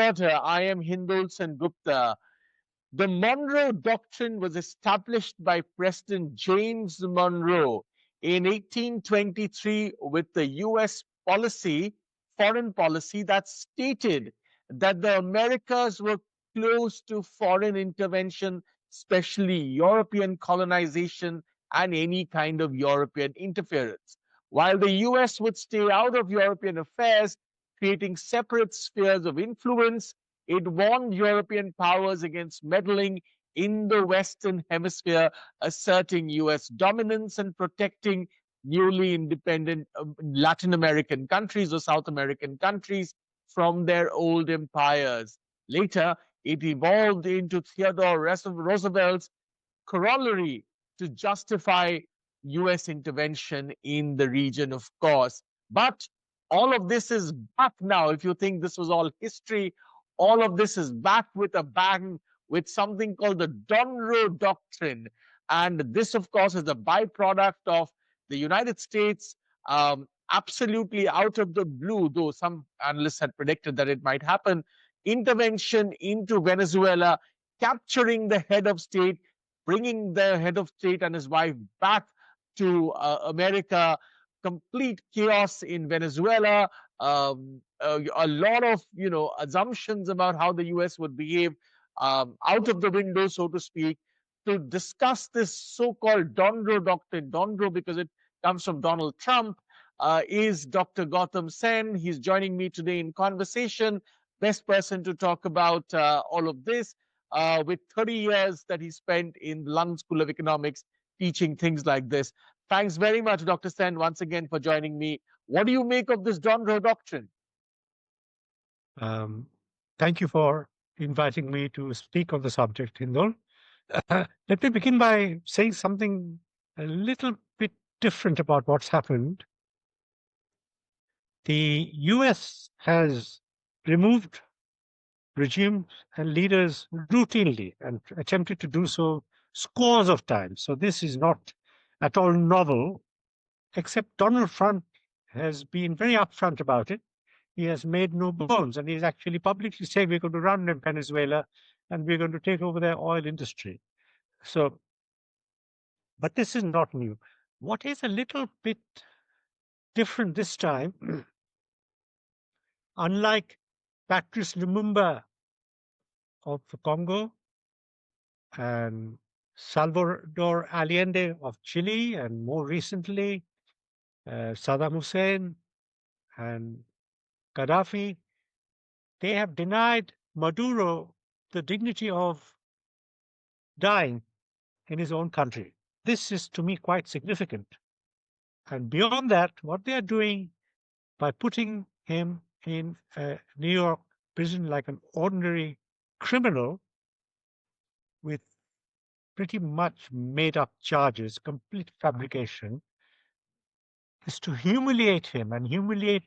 order. I am Hindol Sengupta. The Monroe Doctrine was established by President James Monroe in 1823 with the US foreign policy that stated that the Americas were close to foreign intervention, especially European colonization and any kind of European interference. While the US would stay out of European affairs, creating separate spheres of influence, it warned European powers against meddling in the Western Hemisphere, asserting US dominance and protecting newly independent Latin American countries or South American countries from their old empires. Later, it evolved into Theodore Roosevelt's corollary to justify US intervention in the region, of course. But all of this is back now. If you think this was all history, all of this is back with a bang with something called the Donroe Doctrine. And this, of course, is a byproduct of the United States absolutely out of the blue, though some analysts had predicted that it might happen, intervention into Venezuela, capturing the head of state, bringing the head of state and his wife back to America, complete chaos in Venezuela, a lot of assumptions about how the US would behave out of the window, so to speak, to discuss this so-called Donroe Doctrine. Donroe because it comes from Donald Trump, is Dr. Gautam Sen. He's joining me today in conversation. Best person to talk about all of this, with 30 years that he spent in the London School of Economics teaching things like this. Thanks very much, Dr. Sen, once again for joining me. What do you make of this Donroe Doctrine? Thank you for inviting me to speak on the subject, Hindol. Let me begin by saying something a little bit different about what's happened. The US has removed regimes and leaders routinely and attempted to do so scores of times. So this is not at all novel, except Donald Trump has been very upfront about it. He has made no bones, and he's actually publicly said we're going to run in Venezuela and we're going to take over their oil industry. So, but this is not new. What is a little bit different this time, unlike Patrice Lumumba of the Congo and Salvador Allende of Chile, and more recently Saddam Hussein and Gaddafi, they have denied Maduro the dignity of dying in his own country. This is, to me, quite significant. And beyond that, what they are doing by putting him in a New York prison like an ordinary criminal with pretty much made up charges, complete fabrication, is to humiliate him and humiliate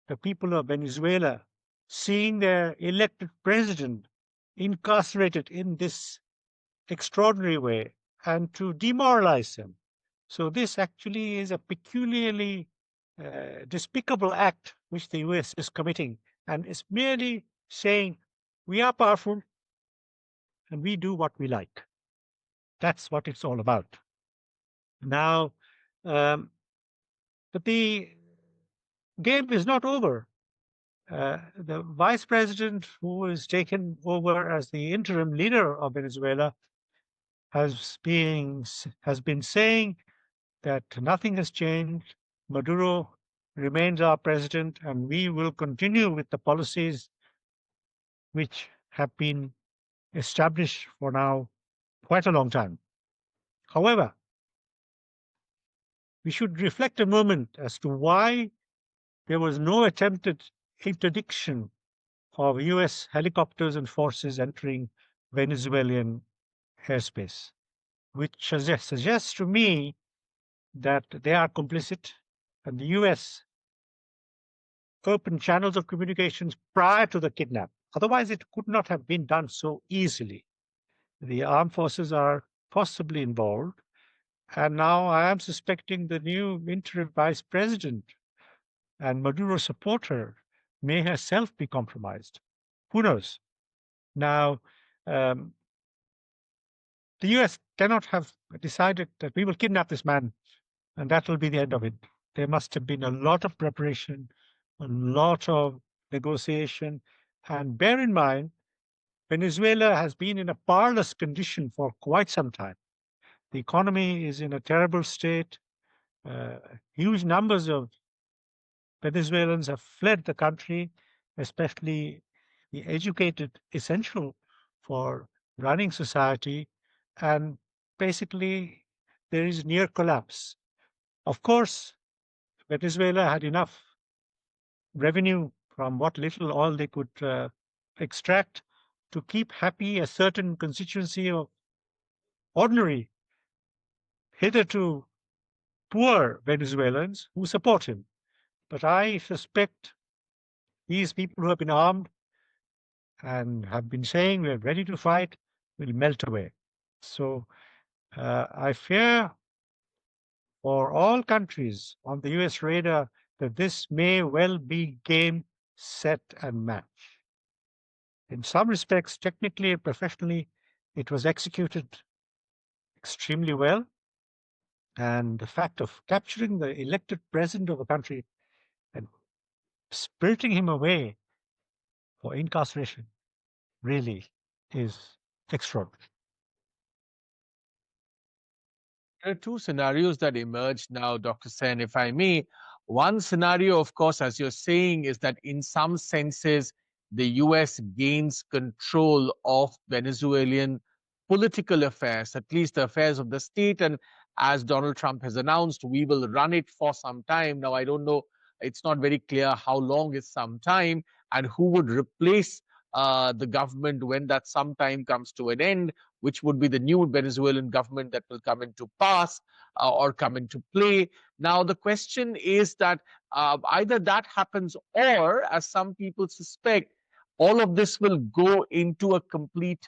the people of Venezuela, seeing their elected president incarcerated in this extraordinary way, and to demoralize him. So this actually is a peculiarly despicable act which the US is committing, and is merely saying, we are powerful and we do what we like. That's what it's all about. Now, but the game is not over. The vice president, who is taken over as the interim leader of Venezuela, has been saying that nothing has changed. Maduro remains our president, and we will continue with the policies which have been established for now quite a long time. However, we should reflect a moment as to why there was no attempted interdiction of US helicopters and forces entering Venezuelan airspace, which suggests to me that they are complicit, and the US opened channels of communications prior to the kidnap. Otherwise, it could not have been done so easily. The armed forces are possibly involved, and now I am suspecting the new interim vice president and Maduro supporter may herself be compromised. Who knows? Now, um, the US cannot have decided that we will kidnap this man and that will be the end of it. There must have been a lot of preparation, a lot of negotiation. And bear in mind, Venezuela has been in a parlous condition for quite some time. The economy is in a terrible state. Uh, Huge numbers of Venezuelans have fled the country, especially the educated, essential for running society. And basically, there is near collapse. Of course, Venezuela had enough revenue from what little oil they could extract to keep happy a certain constituency of ordinary, hitherto poor Venezuelans who support him. But I suspect these people who have been armed and have been saying we're ready to fight will melt away. So I fear for all countries on the US radar that this may well be game, set, and match. In some respects, technically and professionally, it was executed extremely well. And the fact of capturing the elected president of a country and spiriting him away for incarceration really is extraordinary. There are two scenarios that emerge now, Dr. Sen, if I may. One scenario, of course, as you're saying, is that in some senses, the US gains control of Venezuelan political affairs, at least the affairs of the state. And as Donald Trump has announced, we will run it for some time. Now, I don't know, it's not very clear how long is some time and who would replace the government when that sometime comes to an end, which would be the new Venezuelan government that will come into pass or come into play. Now, the question is that either that happens or, as some people suspect, all of this will go into a complete,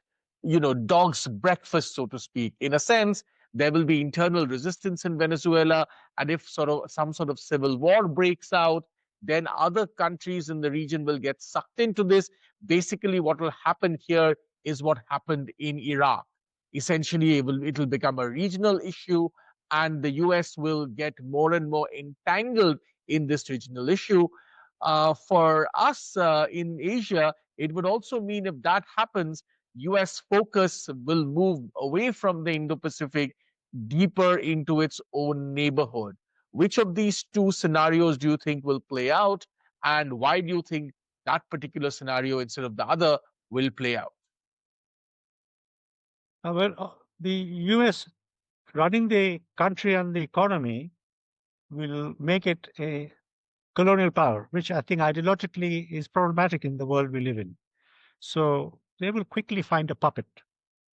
dog's breakfast, so to speak. In a sense, there will be internal resistance in Venezuela, and if some sort of civil war breaks out, then other countries in the region will get sucked into this. Basically, what will happen here is what happened in Iraq. Essentially, it will become a regional issue, and the US will get more and more entangled in this regional issue. For us in Asia, it would also mean if that happens, US focus will move away from the Indo Pacific deeper into its own neighborhood. Which of these two scenarios do you think will play out? And why do you think that particular scenario instead of the other will play out? The US running the country and the economy will make it a colonial power, which I think ideologically is problematic in the world we live in. So they will quickly find a puppet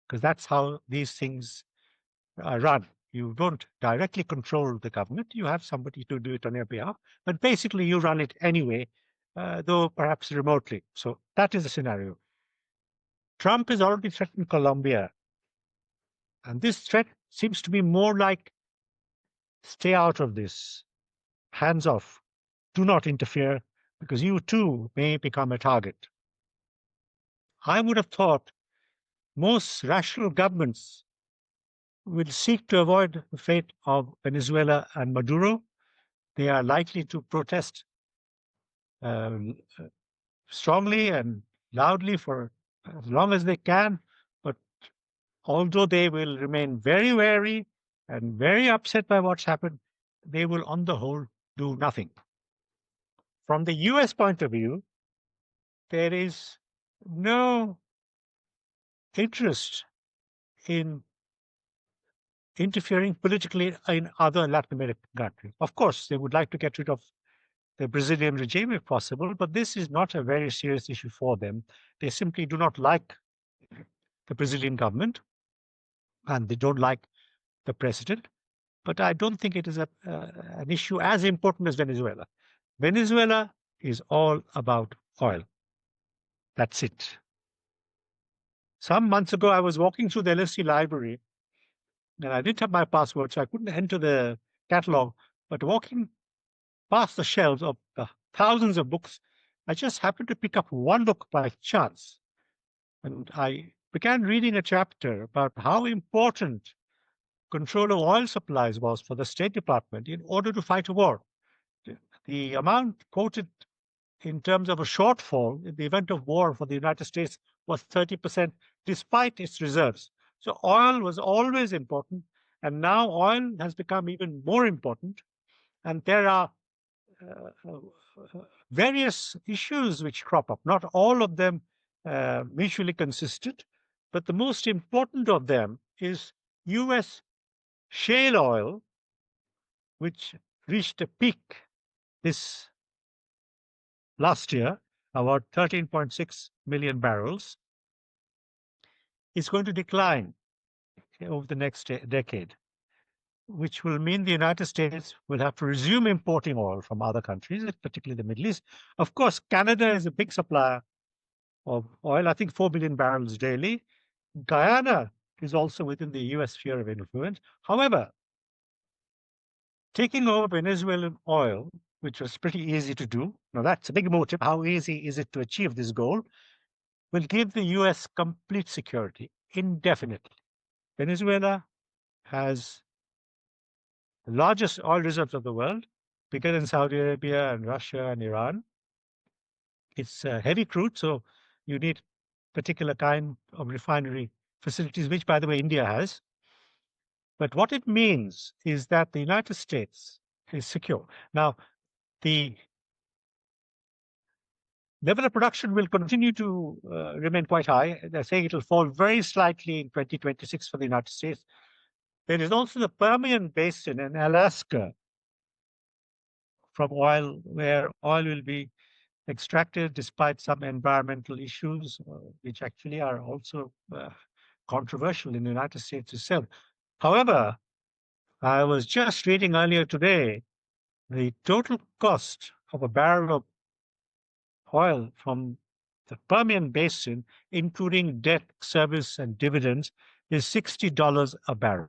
because that's how these things are run. You don't directly control the government. You have somebody to do it on your behalf, but basically you run it anyway, though perhaps remotely. So that is the scenario. Trump has already threatened Colombia, and this threat seems to be more like stay out of this, hands off, do not interfere, because you too may become a target. I would have thought most rational governments will seek to avoid the fate of Venezuela and Maduro. They are likely to protest um, strongly and loudly for as long as they can. But although they will remain very wary and very upset by what's happened, they will, on the whole, do nothing. From the US point of view, there is no interest in interfering politically in other Latin American countries. Of course, they would like to get rid of the Brazilian regime if possible, but this is not a very serious issue for them. They simply do not like the Brazilian government and they don't like the president. But I don't think it is an issue as important as Venezuela. Venezuela is all about oil. That's it. Some months ago, I was walking through the LSE library and I didn't have my password, so I couldn't enter the catalog. But walking past the shelves of the thousands of books, I just happened to pick up one book by chance, and I began reading a chapter about how important control of oil supplies was for the State Department in order to fight a war. The amount quoted in terms of a shortfall in the event of war for the United States was 30%, despite its reserves. So oil was always important, and now oil has become even more important. And there are various issues which crop up, not all of them mutually consistent, but the most important of them is US shale oil, which reached a peak this last year, about 13.6 million barrels, is going to decline over the next decade, which will mean the United States will have to resume importing oil from other countries, particularly the Middle East. Of course, Canada is a big supplier of oil, I think 4 billion barrels daily. Guyana is also within the US sphere of influence. However, taking over Venezuelan oil, which was pretty easy to do, now that's a big motive. How easy is it to achieve this goal? Will give the US complete security indefinitely. Venezuela has the largest oil reserves of the world, bigger than Saudi Arabia and Russia and Iran. It's heavy crude, so you need particular kind of refinery facilities, which, by the way, India has. But what it means is that the United States is secure. Now, the level of production will continue to remain quite high. They're saying it will fall very slightly in 2026 for the United States. There is also the Permian Basin in Alaska from oil, where oil will be extracted despite some environmental issues, which actually are also controversial in the United States itself. However, I was just reading earlier today the total cost of a barrel of oil from the Permian Basin, including debt service and dividends, is $60 a barrel.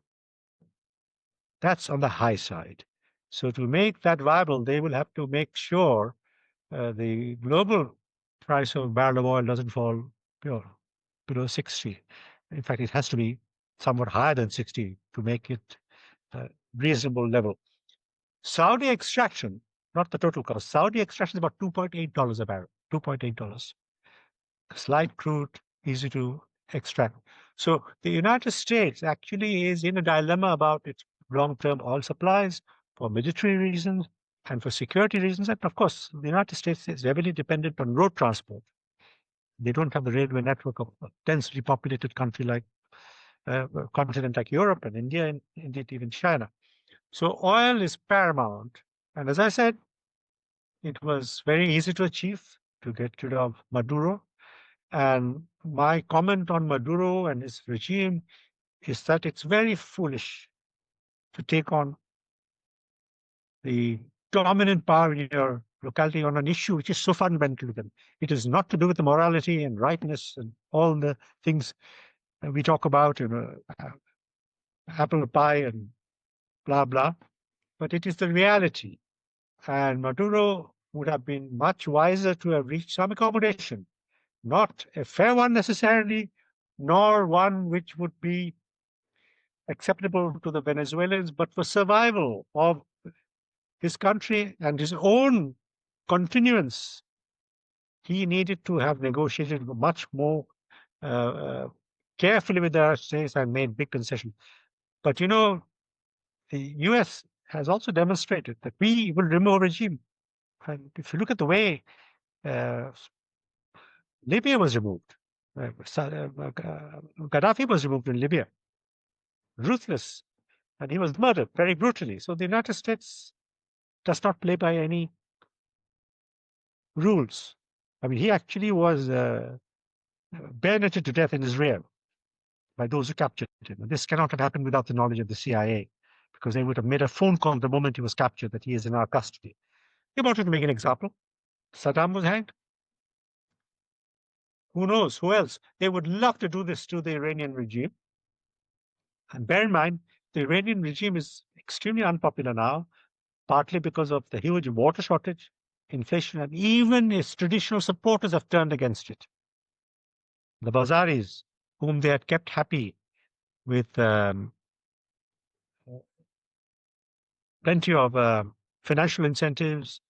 That's on the high side. So to make that viable, they will have to make sure the global price of a barrel of oil doesn't fall below 60. In fact, it has to be somewhat higher than 60 to make it a reasonable level. Saudi extraction, not the total cost, Saudi extraction is about $2.8 a barrel, $2.8. Light crude, easy to extract. So the United States actually is in a dilemma about its long-term oil supplies for military reasons and for security reasons. And of course, the United States is heavily dependent on road transport. They don't have the railway network of a densely populated country like continent like Europe and India, and indeed even China. So oil is paramount. And as I said, it was very easy to achieve to get rid of Maduro. And my comment on Maduro and his regime is that it's very foolish to take on the dominant power in your locality on an issue which is so fundamental to them. It is not to do with the morality and rightness and all the things we talk about, apple pie and blah, blah, but it is the reality. And Maduro would have been much wiser to have reached some accommodation, not a fair one necessarily, nor one which would be acceptable to the Venezuelans, but for survival of his country and his own continuance. He needed to have negotiated much more carefully with the United States and made big concessions. But the US has also demonstrated that we will remove regime. And if you look at the way Libya was removed, Gaddafi was removed in Libya, ruthless, and he was murdered very brutally. So the United States does not play by any rules. I mean, he actually was bayoneted to death in Israel by those who captured him. And this cannot have happened without the knowledge of the CIA, because they would have made a phone call the moment he was captured that he is in our custody. They wanted to make an example. Saddam was hanged. Who knows? Who else? They would love to do this to the Iranian regime. And bear in mind, the Iranian regime is extremely unpopular now, partly because of the huge water shortage inflation, and even its traditional supporters have turned against it. The Bazaris, whom they had kept happy with plenty of financial incentives,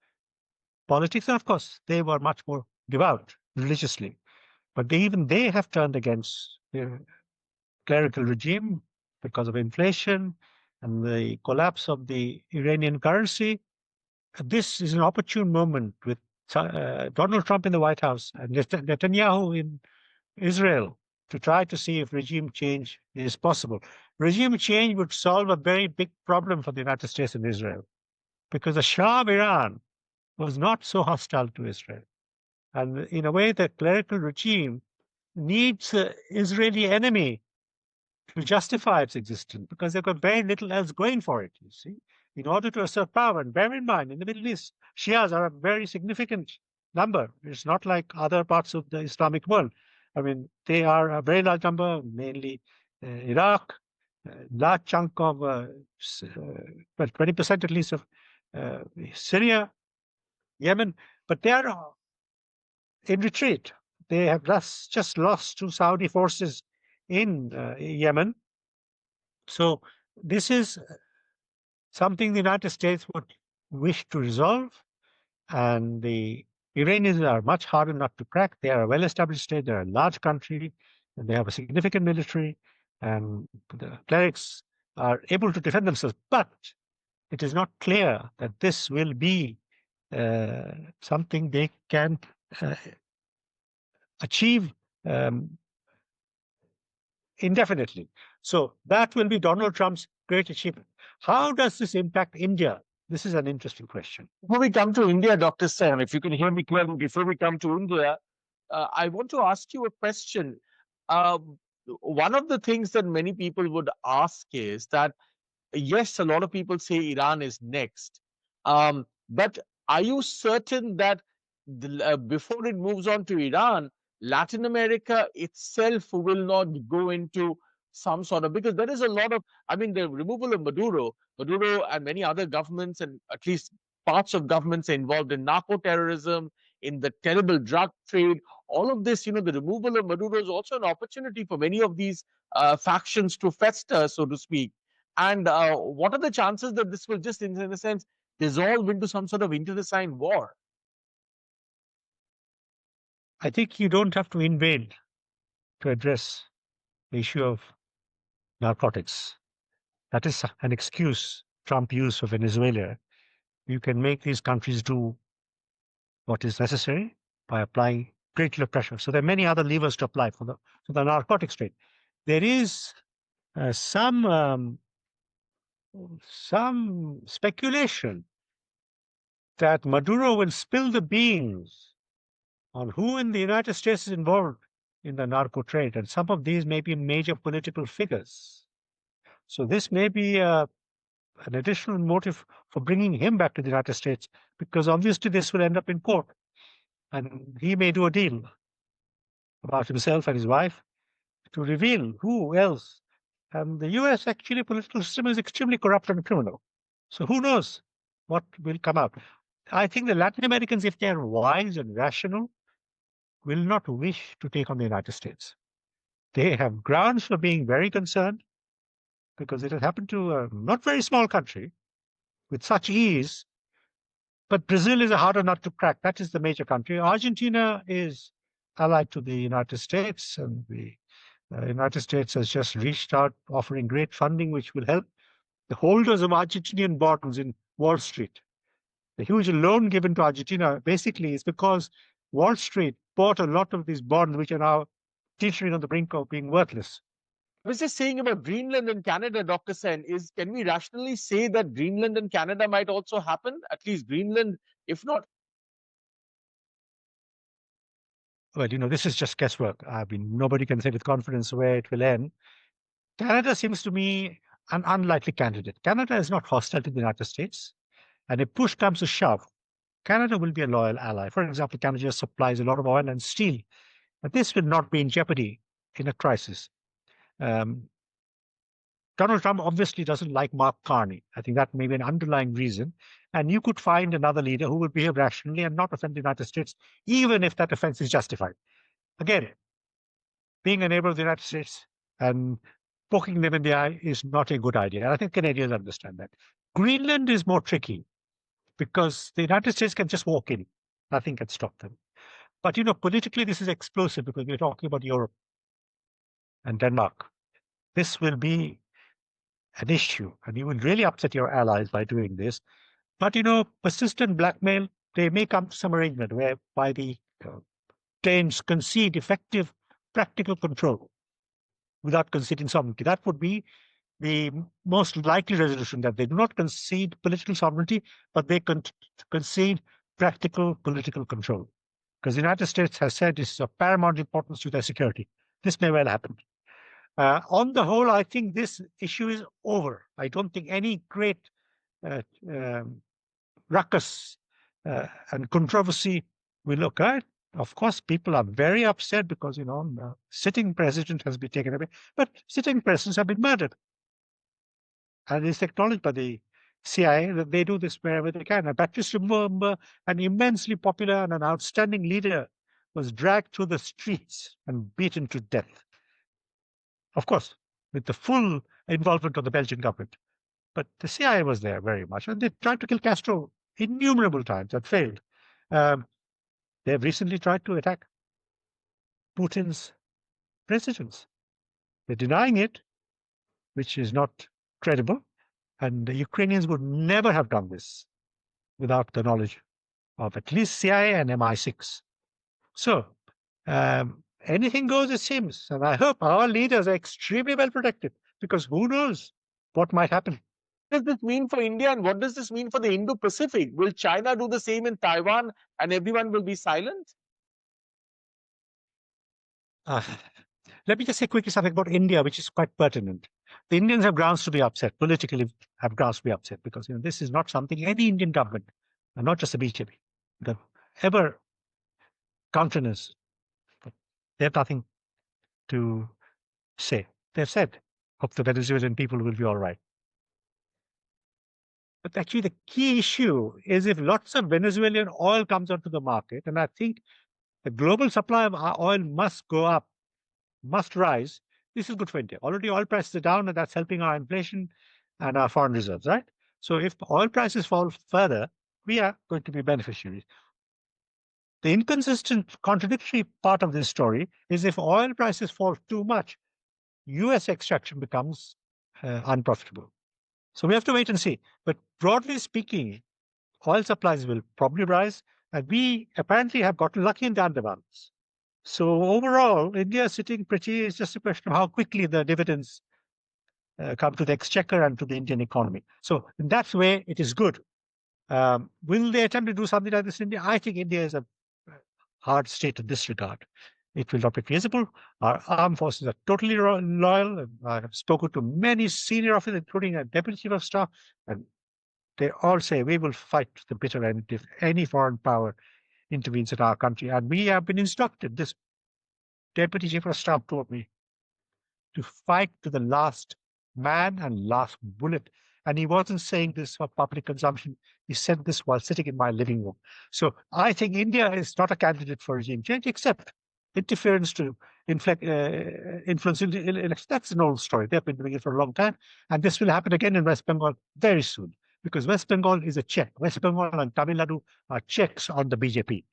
politics, and of course, they were much more devout religiously. But even they have turned against the clerical regime because of inflation and the collapse of the Iranian currency. This is an opportune moment with Donald Trump in the White House and Netanyahu in Israel to try to see if regime change is possible. Regime change would solve a very big problem for the United States and Israel because the Shah of Iran was not so hostile to Israel. And in a way, the clerical regime needs an Israeli enemy to justify its existence because they've got very little else going for it, you see, in order to assert power. And bear in mind, in the Middle East, Shias are a very significant number. It's not like other parts of the Islamic world. I mean, they are a very large number, mainly Iraq, large chunk of, well, 20% at least of Syria, Yemen, but they are in retreat. They have just lost to Saudi forces in Yemen. So this is something the United States would wish to resolve, and the Iranians are much harder not to crack. They are a well-established state. They're a large country, and they have a significant military, and the clerics are able to defend themselves. But it is not clear that this will be something they can achieve indefinitely. So that will be Donald Trump's great achievement. How does this impact India? This is an interesting question. Before we come to India, Dr. Sen, if you can hear me clearly, before we come to India, I want to ask you a question. One of the things that many people would ask is that, yes, a lot of people say Iran is next. But are you certain that before it moves on to Iran, Latin America itself will not go into some sort of, because there is a lot of, I mean, the removal of Maduro and many other governments, and at least parts of governments are involved in narco terrorism, in the terrible drug trade. All of this, the removal of Maduro is also an opportunity for many of these factions to fester, so to speak. And what are the chances that this will just, in a sense, dissolve into some sort of internecine war? I think you don't have to invade to address the issue of narcotics. That is an excuse Trump used for Venezuela. You can make these countries do what is necessary by applying great deal of pressure. So there are many other levers to apply for the narcotics trade. There is some speculation that Maduro will spill the beans on who in the United States is involved in the narco trade, and some of these may be major political figures. So this may be an additional motive for bringing him back to the United States, because obviously this will end up in court, and he may do a deal about himself and his wife to reveal who else. And the US actually political system is extremely corrupt and criminal. So who knows what will come out. I think the Latin Americans, if they are wise and rational, will not wish to take on the United States. They have grounds for being very concerned because it has happened to a not very small country with such ease. But Brazil is a harder nut to crack. That is the major country. Argentina is allied to the United States, and the United States has just reached out, offering great funding, which will help the holders of Argentinian bonds in Wall Street. The huge loan given to Argentina basically is because Wall Street bought a lot of these bonds, which are now teetering on the brink of being worthless. I was just saying about Greenland and Canada, Dr. Sen, can we rationally say that Greenland and Canada might also happen? At least Greenland, if not. Well, this is just guesswork. I mean, nobody can say with confidence where it will end. Canada seems to me an unlikely candidate. Canada is not hostile to the United States. And if push comes to shove, Canada will be a loyal ally. For example, Canada supplies a lot of oil and steel. But this will not be in jeopardy in a crisis. Donald Trump obviously doesn't like Mark Carney. I think that may be an underlying reason. and you could find another leader who would behave rationally and not offend the United States, even if that offense is justified. Again, being a neighbor of the United States and poking them in the eye is not a good idea. And I think Canadians understand that. Greenland is more tricky because the United States can just walk in. Nothing can stop them. But, politically, this is explosive because we're talking about Europe and Denmark. This will be an issue, and you will really upset your allies by doing this. But, persistent blackmail, they may come to some arrangement whereby the claims concede effective practical control without conceding sovereignty. That would be the most likely resolution, that they do not concede political sovereignty, but they concede practical political control. Because the United States has said this is of paramount importance to their security. This may well happen. On the whole, I think this issue is over. I don't think any great ruckus and controversy will occur. Of course, people are very upset because, the sitting president has been taken away, but sitting presidents have been murdered. And it's acknowledged by the CIA that they do this wherever they can. And Patrice Lumumba, an immensely popular and an outstanding leader, was dragged through the streets and beaten to death. Of course, with the full involvement of the Belgian government. But the CIA was there very much. And they tried to kill Castro innumerable times and failed. They have recently tried to attack Putin's residence. They're denying it, which is not credible. And the Ukrainians would never have done this without the knowledge of at least CIA and MI6. So, anything goes, it seems. And I hope our leaders are extremely well protected, because who knows what might happen. What does this mean for India, and what does this mean for the Indo-Pacific? Will China do the same in Taiwan and everyone will be silent? Let me just say quickly something about India, which is quite pertinent. The Indians have grounds to be upset, politically have grounds to be upset, because this is not something any Indian government, and not just the BJP, that ever countenance. They have nothing to say. They've said, hope the Venezuelan people will be all right. But actually, the key issue is if lots of Venezuelan oil comes onto the market, and I think the global supply of oil must go up, must rise, this is good for India. Already oil prices are down, and that's helping our inflation and our foreign reserves, right? So if oil prices fall further, we are going to be beneficiaries. The inconsistent, contradictory part of this story is if oil prices fall too much, US extraction becomes unprofitable. So we have to wait and see. But broadly speaking, oil supplies will probably rise, and we apparently have gotten lucky in the Andamans. So overall, India is sitting pretty. It's just a question of how quickly the dividends come to the exchequer and to the Indian economy. So in that way, it is good. Will they attempt to do something like this in India? I think India is a hard state in this regard. It will not be feasible. Our armed forces are totally loyal. And I have spoken to many senior officers, including a deputy chief of staff, and they all say we will fight to the bitter end if any foreign power intervenes in our country. And we have been instructed, this deputy chief of staff told me, to fight to the last man and last bullet. And he wasn't saying this for public consumption. He said this while sitting in my living room. So I think India is not a candidate for regime change, except interference to influence elections. That's an old story. They've been doing it for a long time. And this will happen again in West Bengal very soon, because West Bengal is a check. West Bengal and Tamil Nadu are checks on the BJP.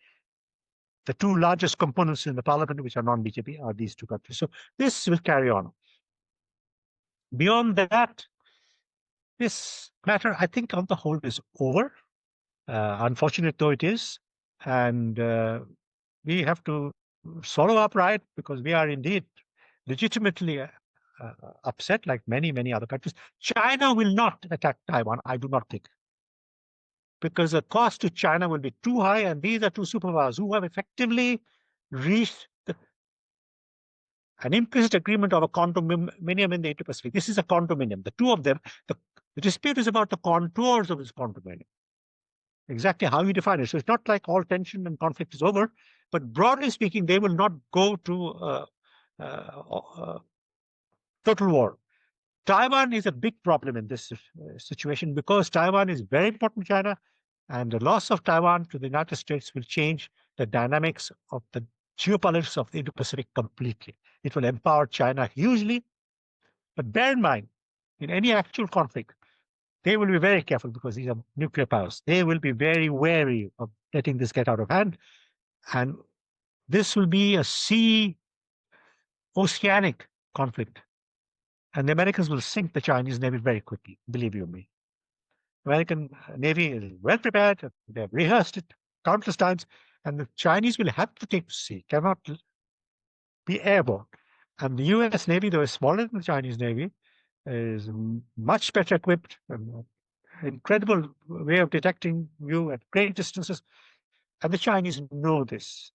The two largest components in the parliament, which are non-BJP, are these two countries. So this will carry on. Beyond that, this matter, I think, on the whole, is over. Unfortunate though it is. And we have to swallow our pride, because we are indeed legitimately upset, like many, many other countries. China will not attack Taiwan, I do not think, because the cost to China will be too high, and these are two superpowers who have effectively reached an implicit agreement of a condominium in the Indo-Pacific. This is a condominium. The two of them, the dispute is about the contours of this condominium, exactly how you define it. So it's not like all tension and conflict is over, but broadly speaking, they will not go to total war. Taiwan is a big problem in this situation because Taiwan is very important to China, and the loss of Taiwan to the United States will change the dynamics of the geopolitics of the Indo-Pacific completely. It will empower China hugely, but bear in mind, in any actual conflict, they will be very careful because these are nuclear powers. They will be very wary of letting this get out of hand, and this will be a sea oceanic conflict, and the Americans will sink the Chinese Navy very quickly, believe you me. American Navy is well prepared. They have rehearsed it countless times, and the Chinese will have to take to sea, cannot be airborne. And the U.S. Navy, though is smaller than the Chinese Navy, is much better equipped, and incredible way of detecting you at great distances. And the Chinese know this.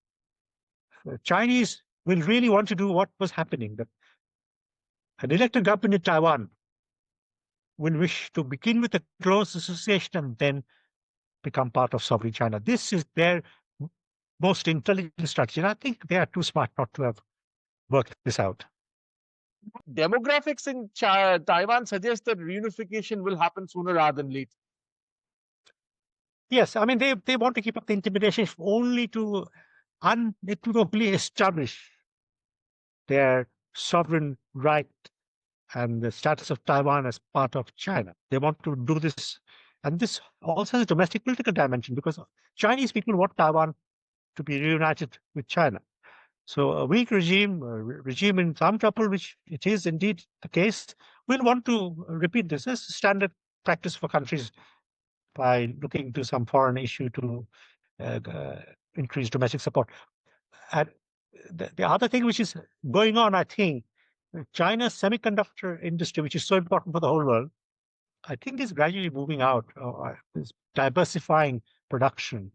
The Chinese will really want to do what was happening. That an elected government in Taiwan will wish to begin with a close association and then become part of sovereign China. This is their most intelligent strategy. And I think they are too smart not to have worked this out. Demographics in Taiwan suggest that reunification will happen sooner rather than later. Yes, I mean, they want to keep up the intimidation only to unequivocally establish their sovereign right and the status of Taiwan as part of China. They want to do this. And this also has a domestic political dimension because Chinese people want Taiwan to be reunited with China. So a weak regime, regime in some trouble, which it is indeed the case, will want to repeat this as standard practice for countries by looking to some foreign issue to increase domestic support. And the other thing which is going on, I think, China's semiconductor industry, which is so important for the whole world, I think is gradually moving out, is diversifying production.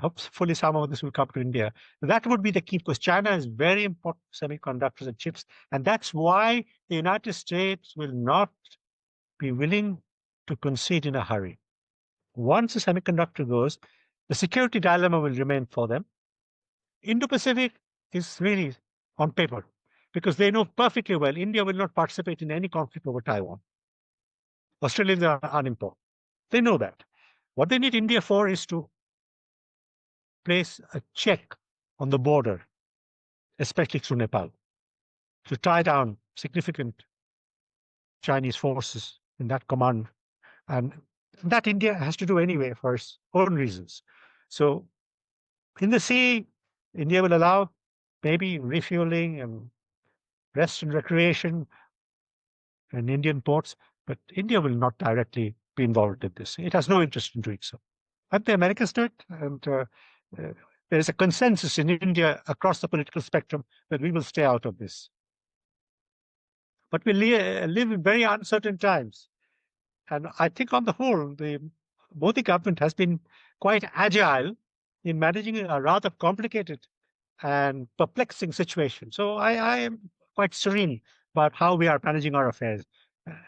Hopefully some of this will come to India. That would be the key because China is very important semiconductors and chips. And that's why the United States will not be willing to concede in a hurry. Once the semiconductor goes, the security dilemma will remain for them. Indo-Pacific is really on paper because they know perfectly well India will not participate in any conflict over Taiwan. Australians are unimportant. They know that. What they need India for is to place a check on the border, especially through Nepal, to tie down significant Chinese forces in that command. And that India has to do anyway for its own reasons. So in the sea, India will allow maybe refueling and rest and recreation in Indian ports, but India will not directly be involved in this. It has no interest in doing so. But the Americans do it, and there is a consensus in India across the political spectrum that we will stay out of this. But we live in very uncertain times. And I think on the whole, the Modi government has been quite agile in managing a rather complicated and perplexing situation. So I am quite serene about how we are managing our affairs.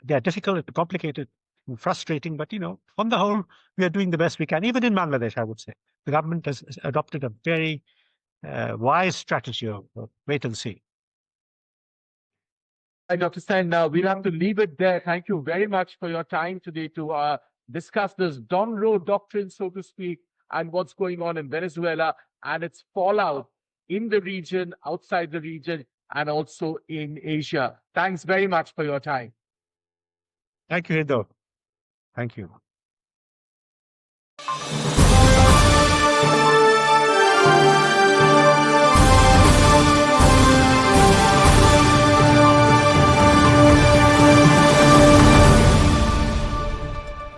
They are difficult, complicated, and frustrating, but on the whole, we are doing the best we can. Even in Bangladesh, I would say, the government has adopted a very wise strategy of wait and see. Dr. Sen, we'll have to leave it there. Thank you very much for your time today to discuss this Donroe Doctrine, so to speak, and what's going on in Venezuela and its fallout in the region, outside the region, and also in Asia. Thanks very much for your time. Thank you, Hindol. Thank you.